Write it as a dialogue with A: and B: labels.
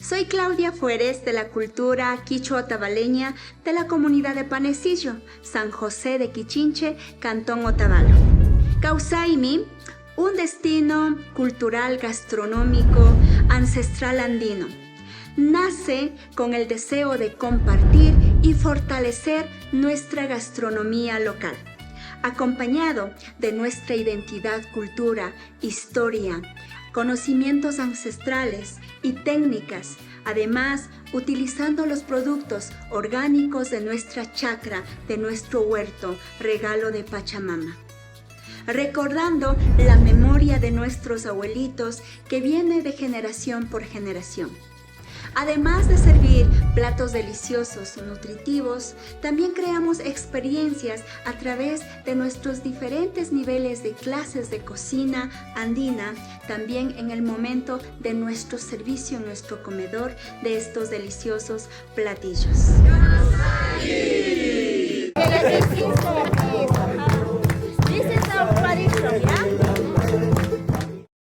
A: Soy Claudia Fueres de la cultura quichua otavaleña de la comunidad de Panecillo, San José de Quichinche, Cantón Otavalo. Causaimi, un destino cultural, gastronómico, ancestral andino. Nace con el deseo de compartir y fortalecer nuestra gastronomía local, acompañado de nuestra identidad, cultura, historia, conocimientos ancestrales y técnicas, además utilizando los productos orgánicos de nuestra chacra, de nuestro huerto, regalo de Pachamama. Recordando la memoria de nuestros abuelitos que viene de generación por generación. Además de servir platos deliciosos y nutritivos, también creamos experiencias a través de nuestros diferentes niveles de clases de cocina andina, también en el momento de nuestro servicio en nuestro comedor de estos deliciosos platillos.